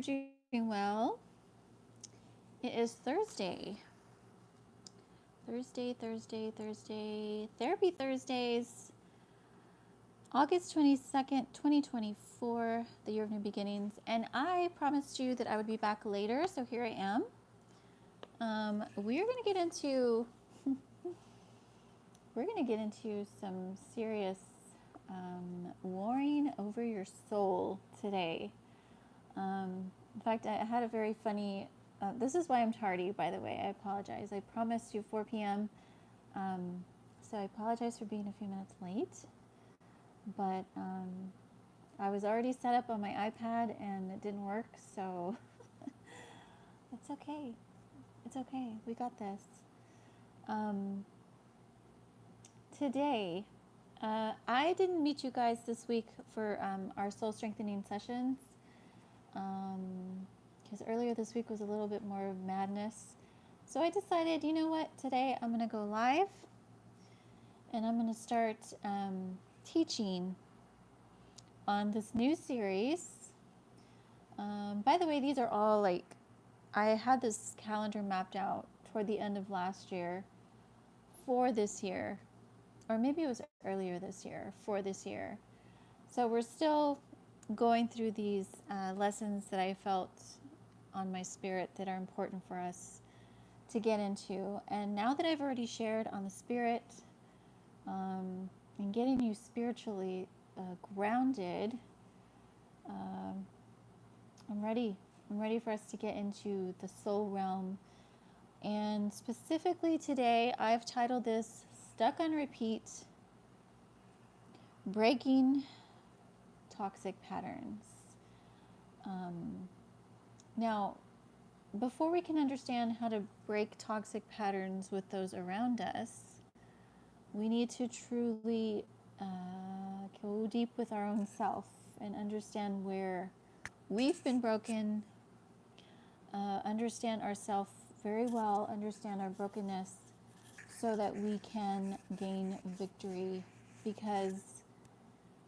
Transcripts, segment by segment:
doing well. It is Thursday. Therapy Thursdays, August 22nd, 2024, the year of new beginnings. And I promised you that I would be back later, so here I am. We're going to get into some serious warring over your soul today. In fact, I had a very funny, this is why I'm tardy, by the way. I apologize. I promised you 4 p.m. So I apologize for being a few minutes late. But I was already set up on my iPad and it didn't work. So it's okay. It's okay. We got this. Today, I didn't meet you guys this week for our soul strengthening sessions. Because earlier this week was a little bit more madness. So I decided, you know what, today I'm going to go live and I'm going to start teaching on this new series. By the way, these are all like, I had this calendar mapped out toward the end of last year for this year, or maybe it was earlier this year, for this year. So we're still going through these lessons that I felt on my spirit that are important for us to get into. And now that I've already shared on the spirit and getting you spiritually grounded, I'm ready. I'm ready for us to get into the soul realm. And specifically today, I've titled this Stuck on Repeat, Breaking Toxic Patterns. Now, before we can understand how to break toxic patterns with those around us, we need to truly go deep with our own self and understand where we've been broken, understand ourselves very well, understand our brokenness, so that we can gain victory. Because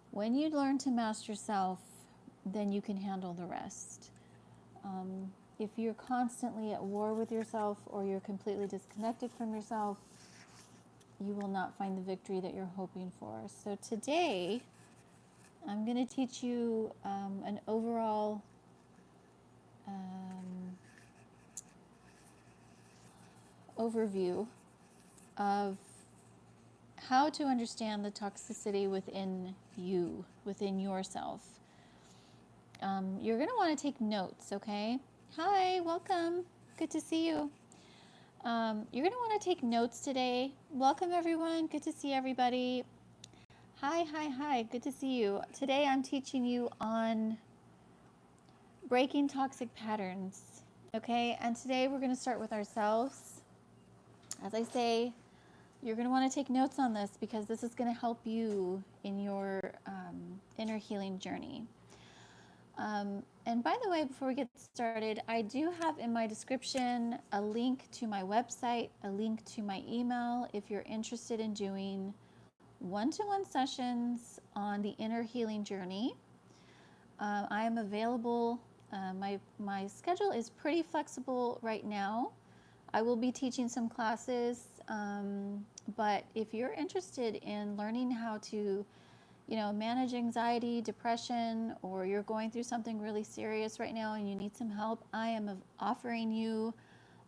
when you learn to master self, then you can handle the rest. If you're constantly at war with yourself or you're completely disconnected from yourself, you will not find the victory that you're hoping for. So today, I'm going to teach you an overall overview of how to understand the toxicity within you, within yourself. You're going to want to take notes, okay? Hi, welcome. Good to see you. You're going to want to take notes today. Welcome, everyone. Good to see everybody. Hi. Good to see you. Today I'm teaching you on breaking toxic patterns, okay? And today we're going to start with ourselves. As I say, you're going to want to take notes on this because this is going to help you in your inner healing journey. And by the way, before we get started, I do have in my description a link to my website, a link to my email if you're interested in doing one-to-one sessions on the inner healing journey. I am available. My schedule is pretty flexible right now. I will be teaching some classes, but if you're interested in learning how to manage anxiety, depression, or you're going through something really serious right now and you need some help, I am offering you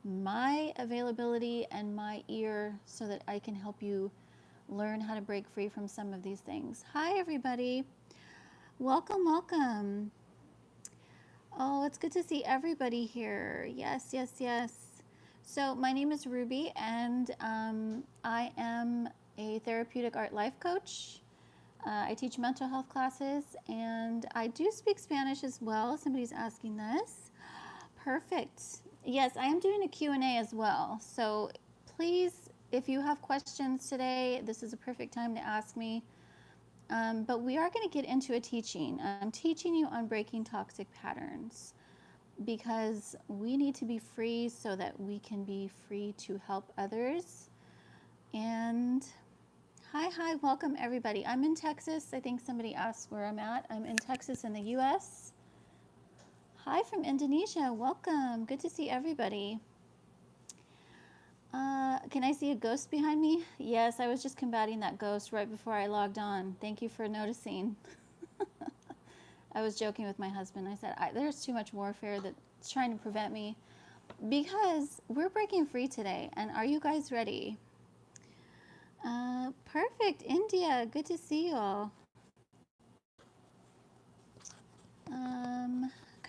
my availability and my ear so that I can help you learn how to break free from some of these things. Hi, everybody. Welcome. Oh, it's good to see everybody here. Yes. So my name is Ruby, and I am a therapeutic art life coach. I teach mental health classes, and I do speak Spanish as well. Somebody's asking this. Perfect. Yes, I am doing a Q&A as well. So please, if you have questions today, this is a perfect time to ask me. But we are going to get into a teaching. I'm teaching you on breaking toxic patterns because we need to be free so that we can be free to help others. And hi, welcome everybody. I'm in Texas. I think somebody asked where I'm at. I'm in Texas in the US. Hi from Indonesia. Welcome. Good to see everybody. Can I see a ghost behind me? Yes, I was just combating that ghost right before I logged on. Thank you for noticing. I was joking with my husband. I said, there's too much warfare that's trying to prevent me because we're breaking free today. And are you guys ready? Perfect. India. Good to see you all.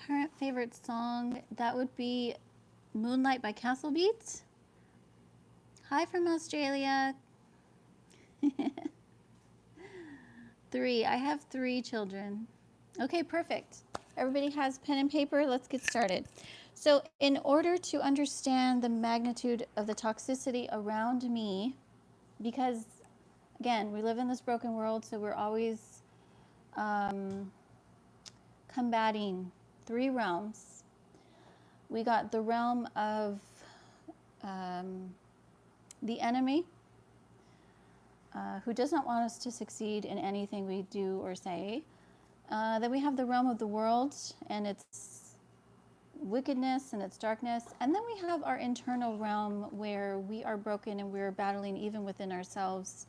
Current favorite song, that would be Moonlight by Castle Beats. Hi from Australia. 3. I have 3 children. Okay, perfect. Everybody has pen and paper. Let's get started. So in order to understand the magnitude of the toxicity around me, because again, we live in this broken world, so we're always combating 3 realms. We got the realm of the enemy, who does not want us to succeed in anything we do or say. Then we have the realm of the world and its wickedness and its darkness. And then we have our internal realm where we are broken and we're battling even within ourselves.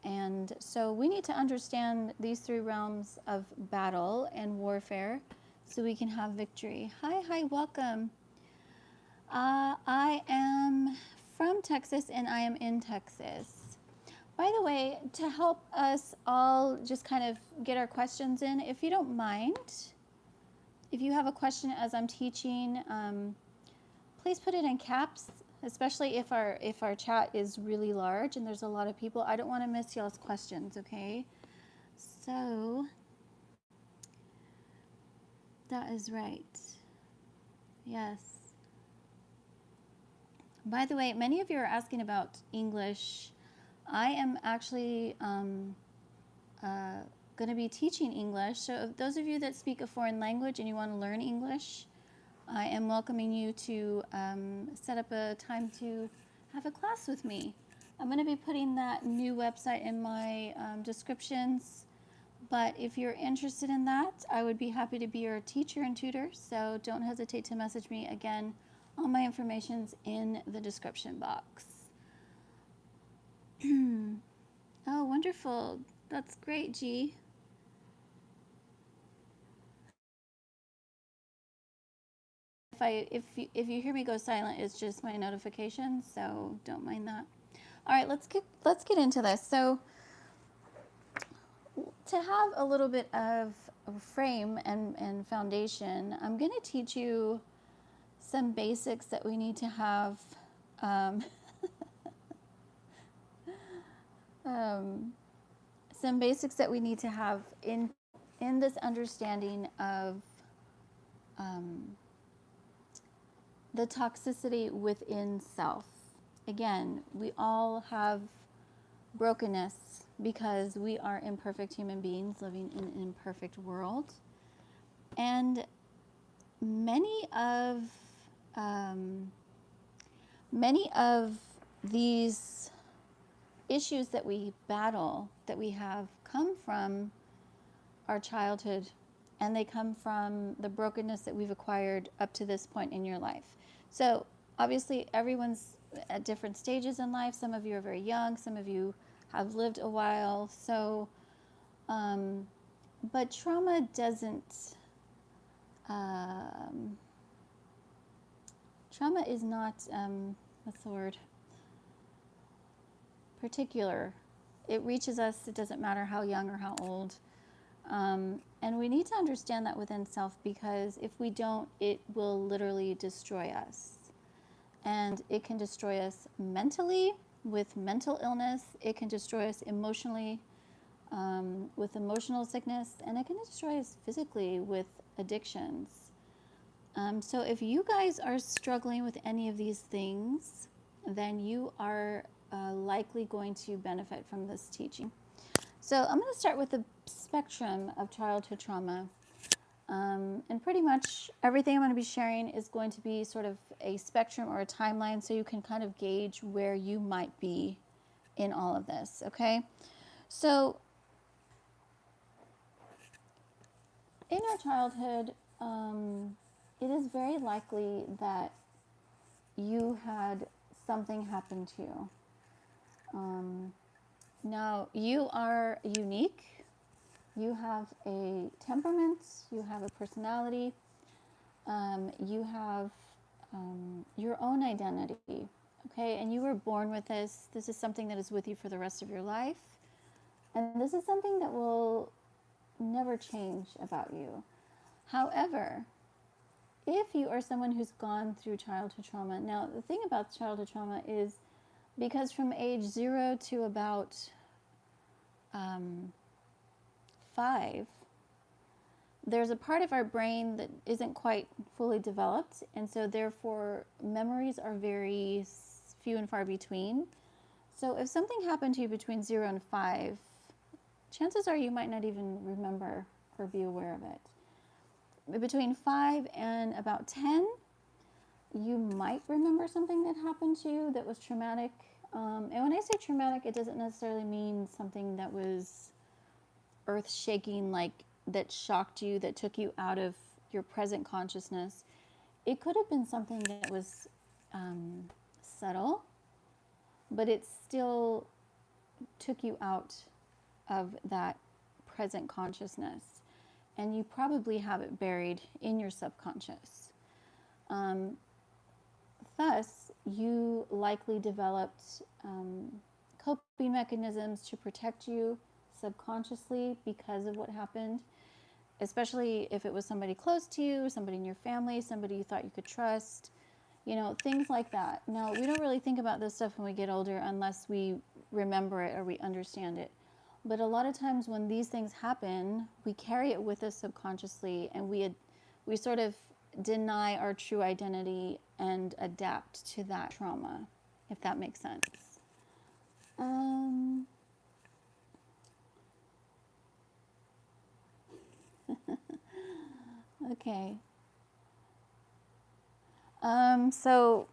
And so we need to understand these 3 realms of battle and warfare so we can have victory. Hi, welcome. I am from Texas and I am in Texas. By the way, to help us all just kind of get our questions in, if you don't mind, if you have a question as I'm teaching, please put it in caps, especially if our chat is really large and there's a lot of people. I don't want to miss y'all's questions, okay? So, that is right. Yes. By the way, many of you are asking about English. I am actually going to be teaching English. So those of you that speak a foreign language and you want to learn English, I am welcoming you to set up a time to have a class with me. I'm going to be putting that new website in my descriptions. But if you're interested in that, I would be happy to be your teacher and tutor. So don't hesitate to message me. Again, all my information's in the description box. Oh, wonderful. That's great, G. If you hear me go silent, it's just my notifications, so don't mind that. All right, let's get into this. So to have a little bit of a frame and foundation, I'm going to teach you some basics that we need to have. Some basics that we need to have in this understanding of the toxicity within self. Again, we all have brokenness because we are imperfect human beings living in an imperfect world. And many of these issues that we battle, that we have, come from our childhood, and they come from the brokenness that we've acquired up to this point in your life. So obviously everyone's at different stages in life. Some of you are very young, some of you have lived a while. So, but trauma doesn't, trauma is not, what's the word? Particular. It reaches us, it doesn't matter how young or how old. And we need to understand that within self, because if we don't, it will literally destroy us. And it can destroy us mentally with mental illness. It can destroy us emotionally with emotional sickness. And it can destroy us physically with addictions. So if you guys are struggling with any of these things, then you are likely going to benefit from this teaching. So I'm going to start with the spectrum of childhood trauma. And pretty much everything I'm going to be sharing is going to be sort of a spectrum or a timeline, so you can kind of gauge where you might be in all of this, okay? So in our childhood, it is very likely that you had something happen to you. Now, you are unique. You have a temperament, you have a personality, you have your own identity, okay? And you were born with this. This is something that is with you for the rest of your life. And this is something that will never change about you. However, if you are someone who's gone through childhood trauma, now the thing about childhood trauma is because from age 0 to about 5, there's a part of our brain that isn't quite fully developed, and so therefore memories are very few and far between. So if something happened to you between 0 and 5, chances are you might not even remember or be aware of it. Between 5 and about 10, you might remember something that happened to you that was traumatic. And when I say traumatic, it doesn't necessarily mean something that was earth-shaking, like that shocked you, that took you out of your present consciousness. It could have been something that was subtle, but it still took you out of that present consciousness. And you probably have it buried in your subconscious. Thus, you likely developed coping mechanisms to protect you subconsciously because of what happened, especially if it was somebody close to you, somebody in your family, somebody you thought you could trust, things like that. Now, we don't really think about this stuff when we get older unless we remember it or we understand it. But a lot of times when these things happen, we carry it with us subconsciously, and we sort of deny our true identity and adapt to that trauma, if that makes sense. Okay. So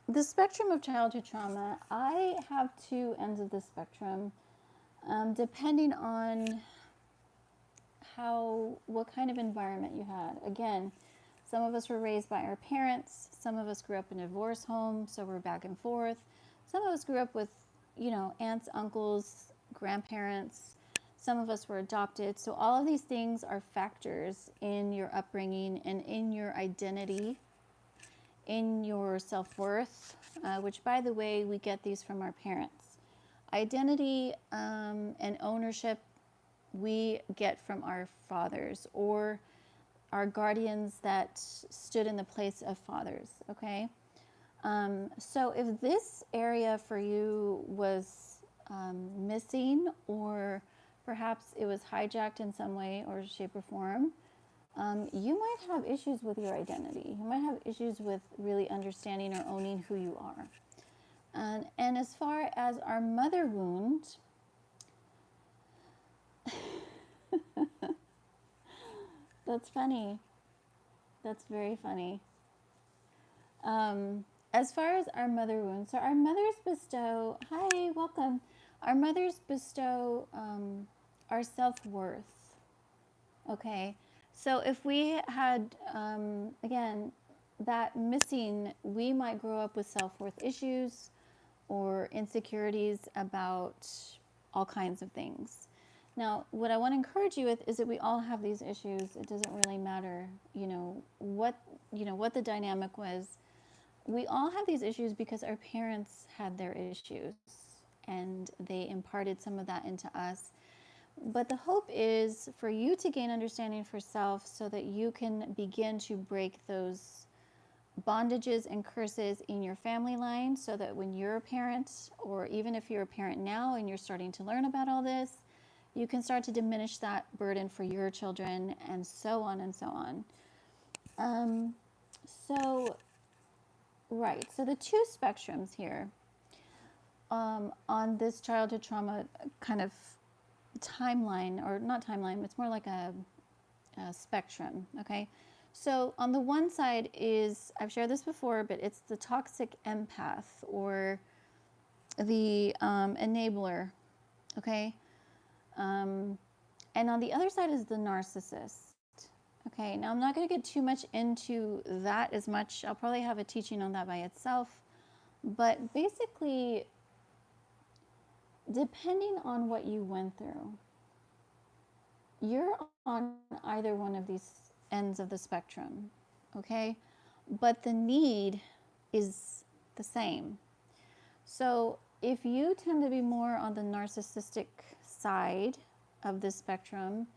the spectrum of childhood trauma, I have two ends of the spectrum, depending on what kind of environment you had. Again, some of us were raised by our parents. Some of us grew up in a divorce home, so we're back and forth. Some of us grew up with, aunts, uncles, grandparents. Some of us were adopted. So all of these things are factors in your upbringing and in your identity, in your self-worth, which, by the way, we get these from our parents. Identity and ownership we get from our fathers or our guardians that stood in the place of fathers, okay? So if this area for you was missing, or perhaps it was hijacked in some way or shape or form, you might have issues with your identity. You might have issues with really understanding or owning who you are. And as far as our mother wound, that's funny. That's very funny. As far as our mother wound, so our mothers bestow, hi, welcome. Our mothers bestow our self-worth, okay? So if we had, again, that missing, we might grow up with self-worth issues or insecurities about all kinds of things. Now, what I want to encourage you with is that we all have these issues. It doesn't really matter, what the dynamic was. We all have these issues because our parents had their issues and they imparted some of that into us. But the hope is for you to gain understanding for self so that you can begin to break those bondages and curses in your family line, so that when you're a parent, or even if you're a parent now and you're starting to learn about all this, you can start to diminish that burden for your children, and so on and so on. So the two spectrums here on this childhood trauma kind of timeline, or not timeline, it's more like a spectrum, okay? So on the one side is, I've shared this before, but it's the toxic empath or the enabler, okay? And on the other side is the narcissist, Okay, now I'm not going to get too much into that as much. I'll probably have a teaching on that by itself. But basically, depending on what you went through, you're on either one of these ends of the spectrum, okay? But the need is the same. So if you tend to be more on the narcissistic side of the spectrum,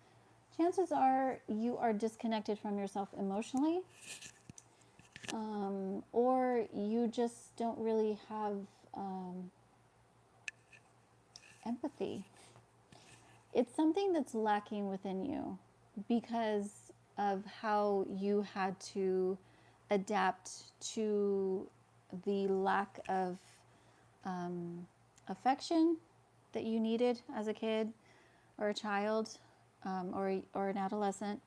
chances are you are disconnected from yourself emotionally, or you just don't really have empathy. It's something that's lacking within you because of how you had to adapt to the lack of affection that you needed as a kid or a child, or an adolescent.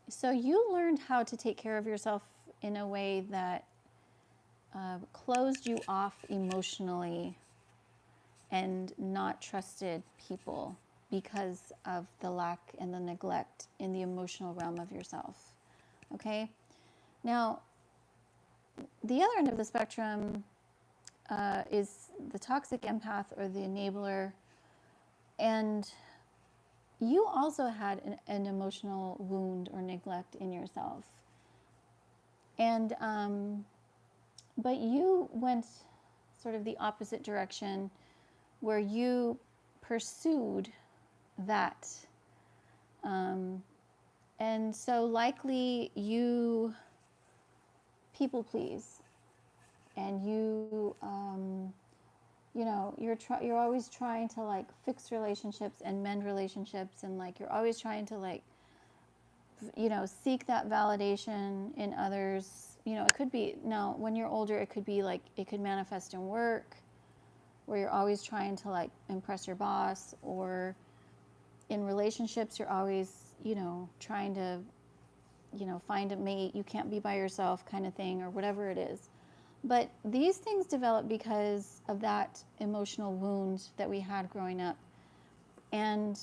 So you learned how to take care of yourself in a way that closed you off emotionally and not trusted people because of the lack and the neglect in the emotional realm of yourself. Okay? Now, the other end of the spectrum is the toxic empath or the enabler. And you also had an emotional wound or neglect in yourself. And, but you went sort of the opposite direction where you pursued that. And so likely you people please, and you're always trying to like fix relationships and mend relationships, and like you're always trying to like seek that validation in others. It could be, now when you're older, it could be like, it could manifest in work where you're always trying to like impress your boss, or in relationships you're always trying to find a mate, you can't be by yourself kind of thing, or whatever it is. But these things develop because of that emotional wound that we had growing up. And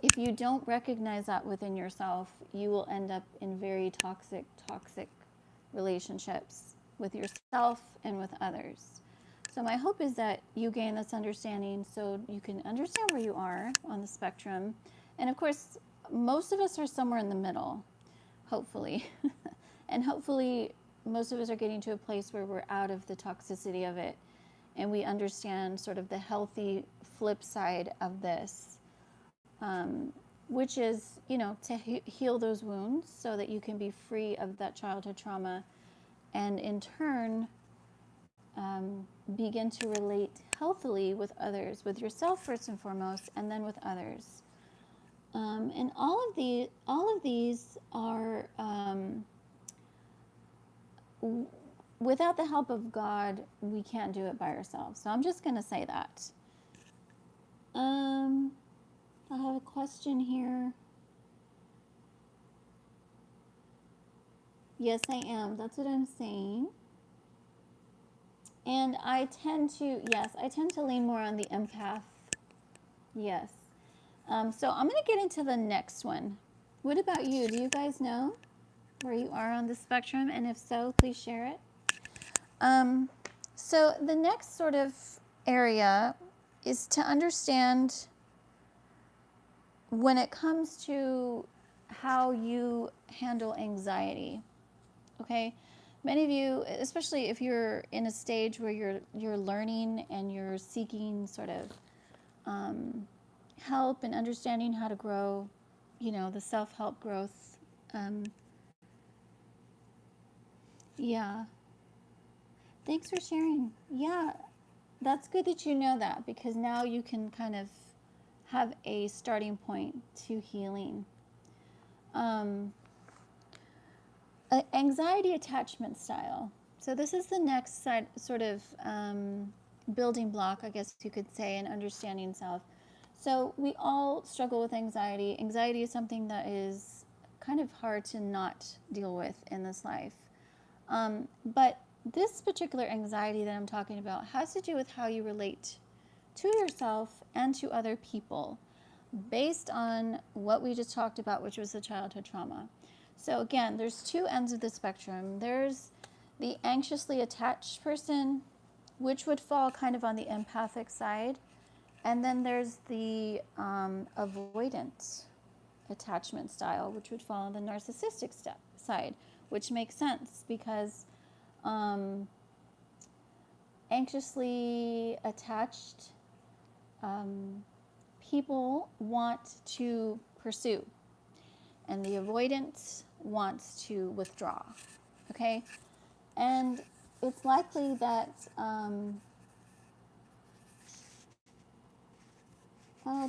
if you don't recognize that within yourself, you will end up in very toxic relationships with yourself and with others. So my hope is that you gain this understanding so you can understand where you are on the spectrum. And of course, most of us are somewhere in the middle, hopefully. And hopefully most of us are getting to a place where we're out of the toxicity of it, and we understand sort of the healthy flip side of this, which is, to heal those wounds so that you can be free of that childhood trauma, and in turn begin to relate healthily with others, with yourself first and foremost, and then with others. And all of these are without the help of God, we can't do it by ourselves. So I'm just going to say that. I have a question here. Yes, I am. That's what I'm saying. And I tend to lean more on the empath. Yes. So I'm going to get into the next one. What about you? Do you guys know where you are on the spectrum? And if so, please share it. So the next sort of area is to understand when it comes to how you handle anxiety. Okay? Many of you, especially if you're in a stage where you're learning and you're seeking sort of help and understanding how to grow, the self-help growth. Yeah. Thanks for sharing. Yeah, that's good that you know that, because now you can kind of have a starting point to healing. Anxiety attachment style. So this is the next side, sort of building block, I guess you could say, in understanding self. So we all struggle with anxiety. Anxiety is something that is kind of hard to not deal with in this life. But this particular anxiety that I'm talking about has to do with how you relate to yourself and to other people. based on what we just talked about, which was the childhood trauma. So again, there's two ends of the spectrum. There's the anxiously attached person, which would fall kind of on the empathic side. And then there's the avoidant attachment style, which would fall on the narcissistic side, which makes sense because anxiously attached people want to pursue, and the avoidant wants to withdraw. Okay? And it's likely that, oh,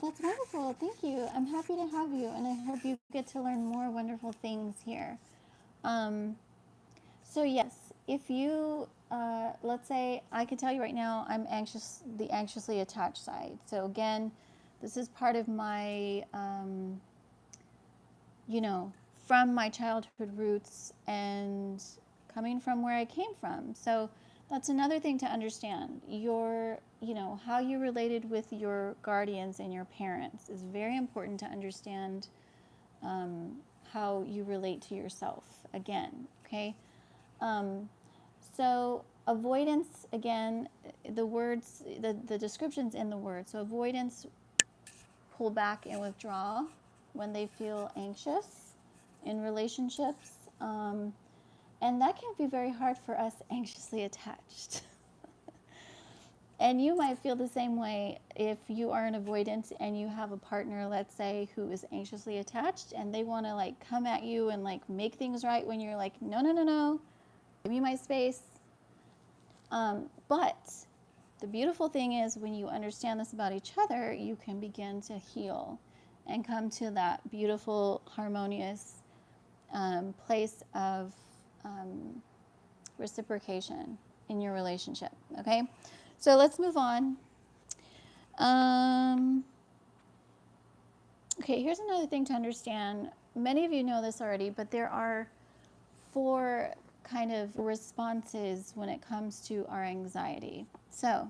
that's wonderful. Thank you. I'm happy to have you, and I hope you get to learn more wonderful things here. So yes, if you, let's say, I can tell you right now, I'm the anxiously attached side. So again, this is part of my, from my childhood roots and coming from where I came from. So that's another thing to understand. How you related with your guardians and your parents is very important to understand how you relate to yourself again, okay? So avoidance, again, the words, the description's in the word. So avoidance, pull back and withdraw when they feel anxious in relationships. And that can be very hard for us anxiously attached. And you might feel the same way if you are an avoidant and you have a partner, let's say, who is anxiously attached and they want to like come at you and like make things right when you're like, no, give me my space. But the beautiful thing is when you understand this about each other, you can begin to heal and come to that beautiful, harmonious place of reciprocation in your relationship, okay? So let's move on. Okay, here's another thing to understand. Many of you know this already, but there are 4 kind of responses when it comes to our anxiety. So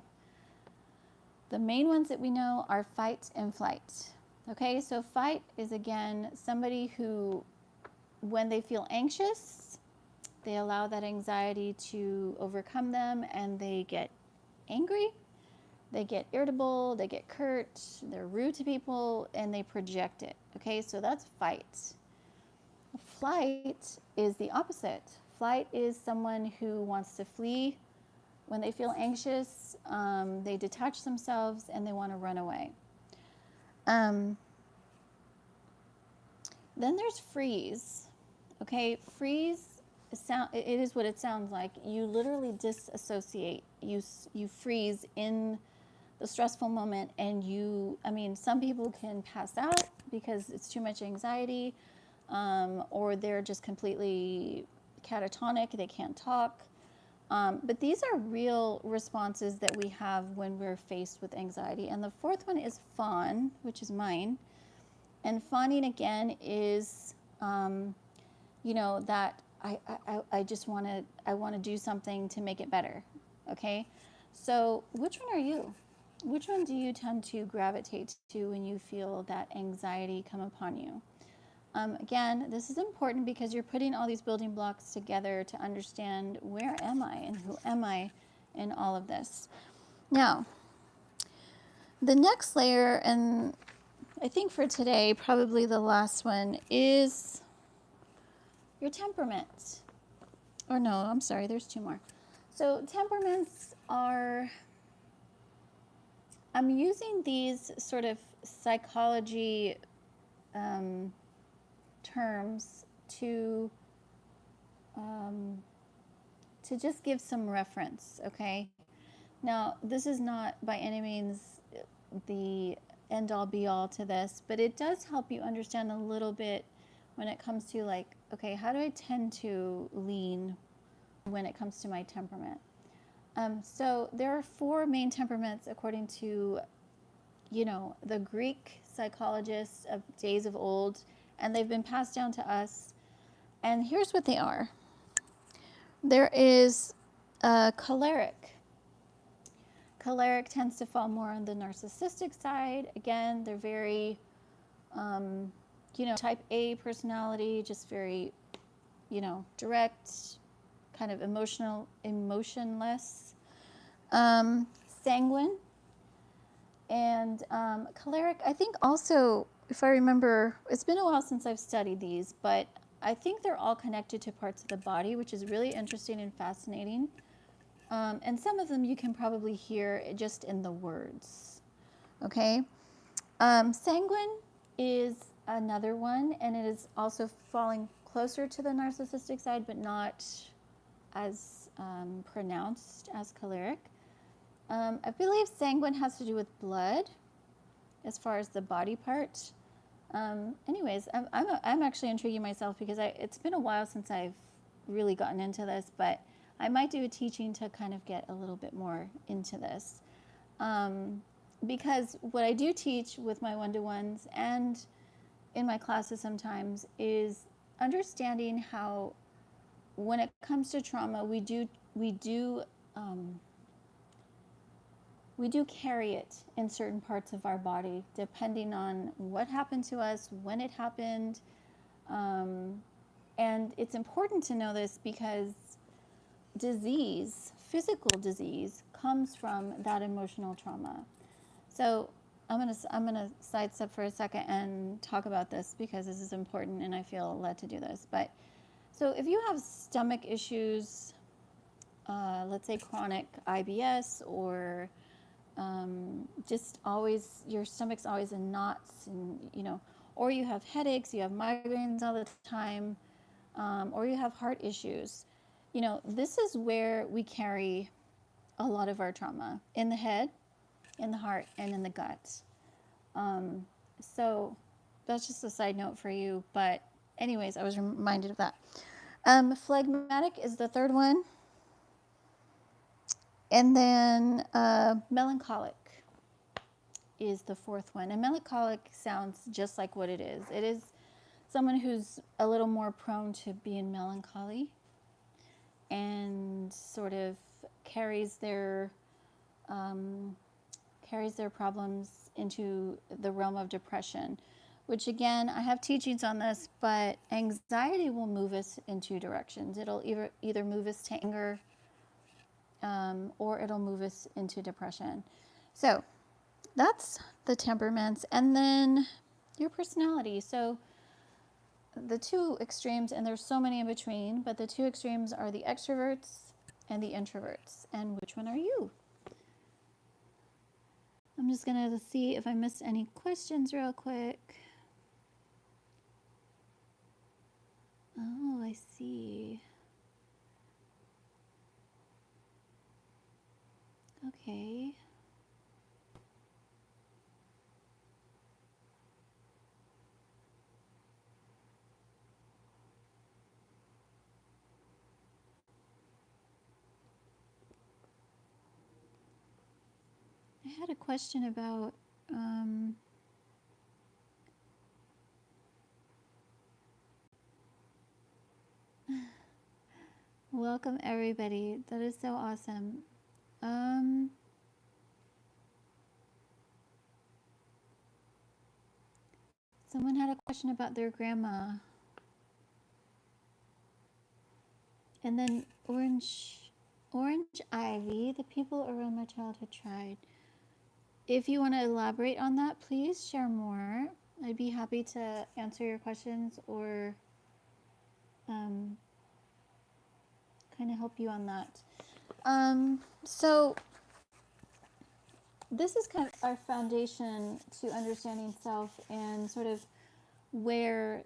the main ones that we know are fight and flight. Okay, so fight is again somebody who, when they feel anxious, they allow that anxiety to overcome them and they get angry, they get irritable, they get curt, they're rude to people, and they project it. Okay, so that's fight. Flight is the opposite. Flight is someone who wants to flee. When they feel anxious, they detach themselves and they want to run away. Then there's freeze. Okay, freeze. It is what it sounds like. You literally disassociate. You freeze in the stressful moment, and some people can pass out because it's too much anxiety, or they're just completely catatonic. They can't talk. But these are real responses that we have when we're faced with anxiety. And the 4th one is fawn, which is mine. And fawning again is, that I want to do something to make it better. Okay, so which one are you? Which one do you tend to gravitate to when you feel that anxiety come upon you? Again, this is important because you're putting all these building blocks together to understand where am I and who am I in all of this. Now, the next layer, and I think for today, probably the last one, is your temperament. Or no, I'm sorry, there's 2 more. So temperaments are, I'm using these sort of psychology terms to just give some reference, okay? Now, this is not by any means the end-all be-all to this, but it does help you understand a little bit when it comes to like, okay, how do I tend to lean when it comes to my temperament? So there are 4 main temperaments according to, the Greek psychologists of days of old, and they've been passed down to us. And here's what they are. There is choleric. Choleric tends to fall more on the narcissistic side. Again, they're very Type A personality, just very, direct, kind of emotionless. Sanguine and choleric. I think also, if I remember, it's been a while since I've studied these, but I think they're all connected to parts of the body, which is really interesting and fascinating. And some of them you can probably hear just in the words. Okay. Sanguine is another one, and it is also falling closer to the narcissistic side, but not as pronounced as choleric. I believe sanguine has to do with blood, as far as the body part. Anyways, I'm actually intriguing myself because it's been a while since I've really gotten into this, but I might do a teaching to kind of get a little bit more into this. Because what I do teach with my one-to-ones and in my classes sometimes is understanding how, when it comes to trauma, we do carry it in certain parts of our body, depending on what happened to us, when it happened. And it's important to know this because physical disease, comes from that emotional trauma. So I'm gonna sidestep for a second and talk about this because this is important and I feel led to do this. But so if you have stomach issues, let's say chronic IBS, or just always your stomach's always in knots, and or you have headaches, you have migraines all the time, or you have heart issues, this is where we carry a lot of our trauma: in the head, in the heart, and in the gut. So that's just a side note for you. But anyways, I was reminded of that. Phlegmatic is the third one. And then melancholic is the fourth one. And melancholic sounds just like what it is. It is someone who's a little more prone to be in melancholy and sort of carries their problems into the realm of depression, which again, I have teachings on this, but anxiety will move us in two directions. It'll either move us to anger, or it'll move us into depression. So that's the temperaments. And then your personality. So the two extremes, and there's so many in between, but the two extremes are the extroverts and the introverts. And which one are you? I'm just going to see if I missed any questions real quick. Oh, I see. Okay. I had a question about welcome everybody. That is so awesome. Someone had a question about their grandma. And then orange ivy, the people around my childhood tried. If you want to elaborate on that, please share more. I'd be happy to answer your questions or kind of help you on that. So this is kind of our foundation to understanding self and sort of where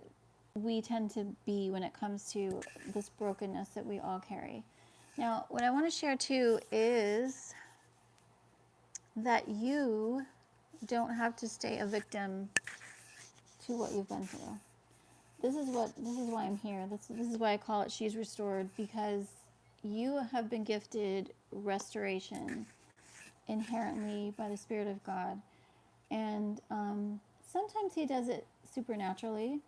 we tend to be when it comes to this brokenness that we all carry. Now, what I want to share too is that you don't have to stay a victim to what you've been through. This is why I'm here. This is why I call it She's Restored, because you have been gifted restoration inherently by the Spirit of God. And sometimes He does it supernaturally.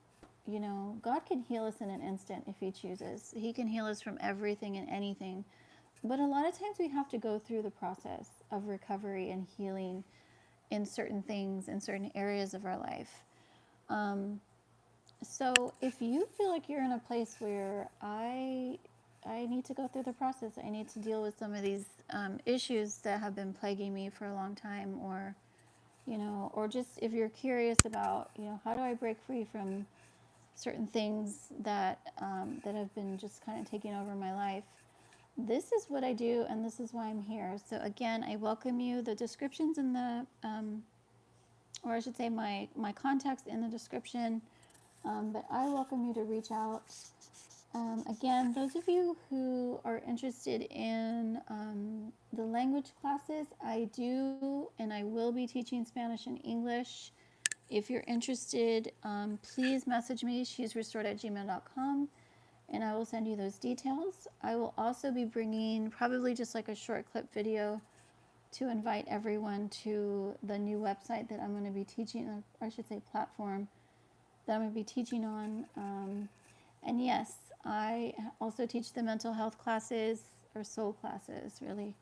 God can heal us in an instant if He chooses. He can heal us from everything and anything. But a lot of times we have to go through the process of recovery and healing in certain things, in certain areas of our life. So if you feel like you're in a place where I need to go through the process, I need to deal with some of these issues that have been plaguing me for a long time, or or just if you're curious about, how do I break free from certain things that have been just kind of taking over my life. This is what I do, and this is why I'm here. So again, I welcome you. The descriptions in the, or I should say, my contacts in the description. But I welcome you to reach out. Again, those of you who are interested in the language classes, I do and I will be teaching Spanish and English. If you're interested, please message me, shesrestored@gmail.com, and I will send you those details. I will also be bringing probably just like a short clip video to invite everyone to the new website that I'm going to be teaching, or I should say platform, that I'm going to be teaching on. And yes, I also teach the mental health classes, or soul classes, really.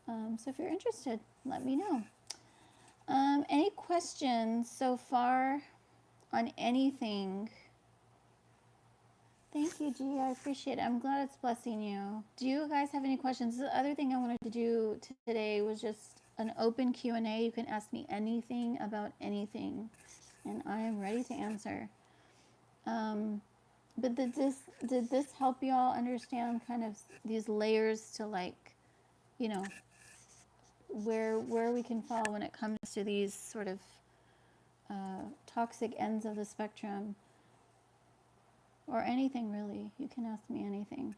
So if you're interested, let me know. Any questions so far on anything? Thank you, G. I appreciate it. I'm glad it's blessing you. Do you guys have any questions? The other thing I wanted to do today was just an open Q&A. You can ask me anything about anything, and I am ready to answer. But did this help y'all understand kind of these layers to, like, you know, where we can fall when it comes to these sort of toxic ends of the spectrum, or anything really? You can ask me anything.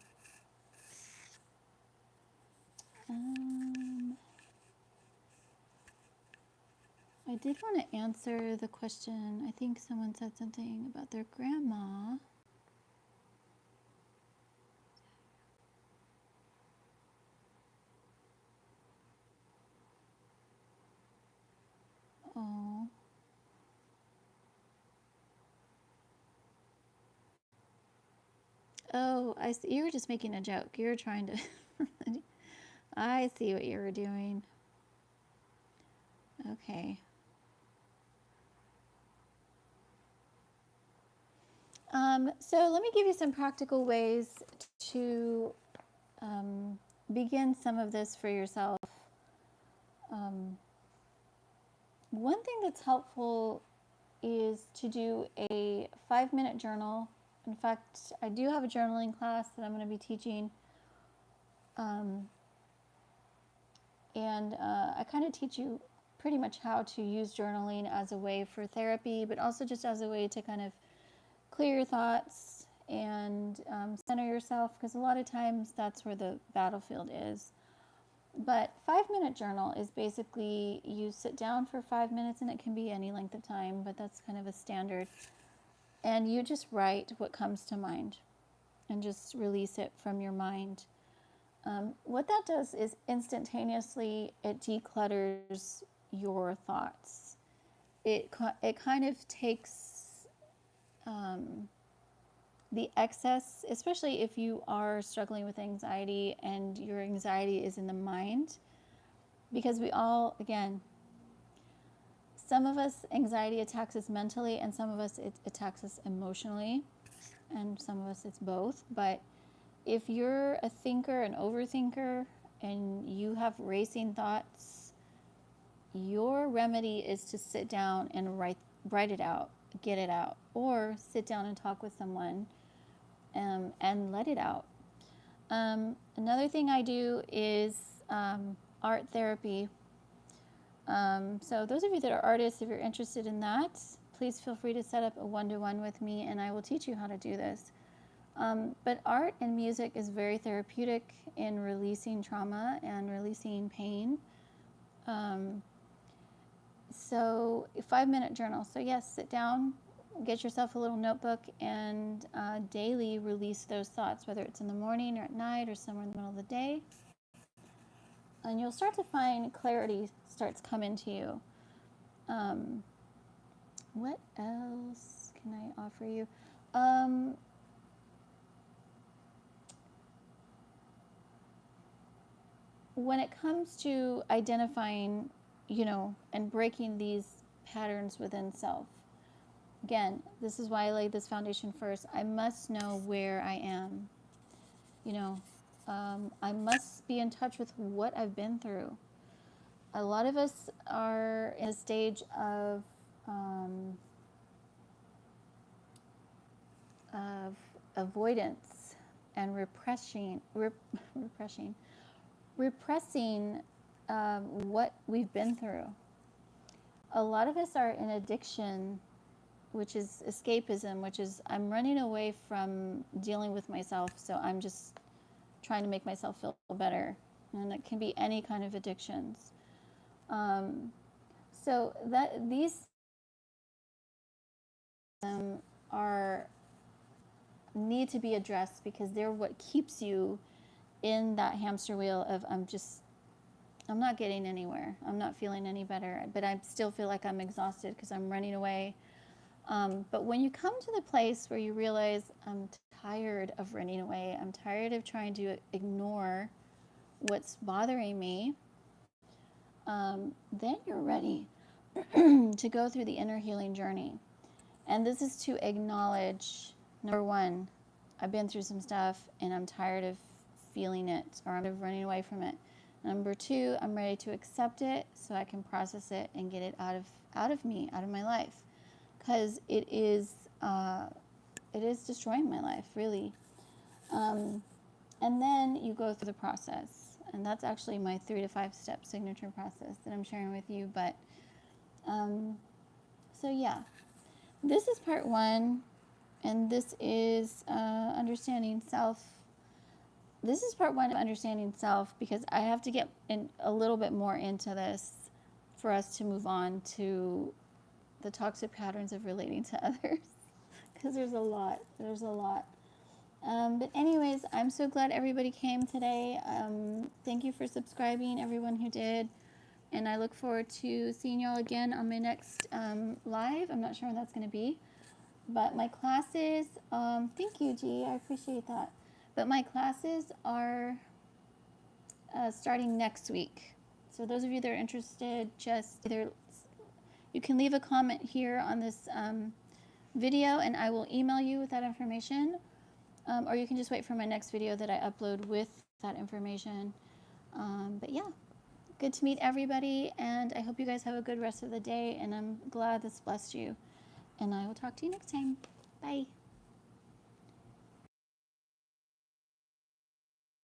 I did want to answer the question. I think someone said something about their grandma. Oh. Oh, I see. You were just making a joke. You were trying to. I see what you were doing. Okay. So let me give you some practical ways to begin some of this for yourself. One thing that's helpful is to do a 5-minute journal. In fact, I do have a journaling class that I'm going to be teaching. And I kind of teach you pretty much how to use journaling as a way for therapy, but also just as a way to kind of clear your thoughts and center yourself, because a lot of times that's where the battlefield is. But 5-minute journal is basically you sit down for 5 minutes, and it can be any length of time, but that's kind of a standard. And you just write what comes to mind and just release it from your mind. What that does is instantaneously it declutters your thoughts. It kind of takes the excess, especially if you are struggling with anxiety and your anxiety is in the mind, because we all, again, some of us anxiety attacks us mentally, and some of us it attacks us emotionally, and some of us it's both. But if you're a thinker, an overthinker, and you have racing thoughts, your remedy is to sit down and write it out, get it out, or sit down and talk with someone and let it out. Another thing I do is art therapy. So those of you that are artists, if you're interested in that, please feel free to set up a one-to-one with me, and I will teach you how to do this. But art and music is very therapeutic in releasing trauma and releasing pain. So a 5-minute journal. So yes, sit down, get yourself a little notebook, and daily release those thoughts, whether it's in the morning or at night or somewhere in the middle of the day. And you'll start to find clarity starts coming to you. What else can I offer you? When it comes to identifying, and breaking these patterns within self, Again, this is why I laid this foundation first. I must know where I am. You know, I must be in touch with what I've been through. A lot of us are in a stage of avoidance and repressing what we've been through. A lot of us are in addiction, which is escapism, which is I'm running away from dealing with myself, so I'm just trying to make myself feel better. And it can be any kind of addictions. So that these are need to be addressed because they're what keeps you in that hamster wheel of I'm not getting anywhere. I'm not feeling any better, but I still feel like I'm exhausted because I'm running away. But when you come to the place where you realize I'm tired of running away, I'm tired of trying to ignore what's bothering me, then you're ready to go through the inner healing journey. And this is to acknowledge, number one, I've been through some stuff and I'm tired of feeling it or I'm running away from it. Number two, I'm ready to accept it so I can process it and get it out of me, out of my life. Because it is destroying my life, really. And then you go through the process. And that's actually my 3 to 5 step signature process that I'm sharing with you. But, so yeah, this is part 1. And this is understanding self. This is part 1 of understanding self because I have to get in a little bit more into this for us to move on to the toxic patterns of relating to others because there's a lot. But anyways, I'm so glad everybody came today. Thank you for subscribing, everyone who did. And I look forward to seeing y'all again on my next live. I'm not sure when that's going to be. But my classes, thank you, G. I appreciate that. But my classes are starting next week. So those of you that are interested, just either you can leave a comment here on this video and I will email you with that information. Or you can just wait for my next video that I upload with that information. But yeah, good to meet everybody. And I hope you guys have a good rest of the day. And I'm glad this blessed you. And I will talk to you next time. Bye.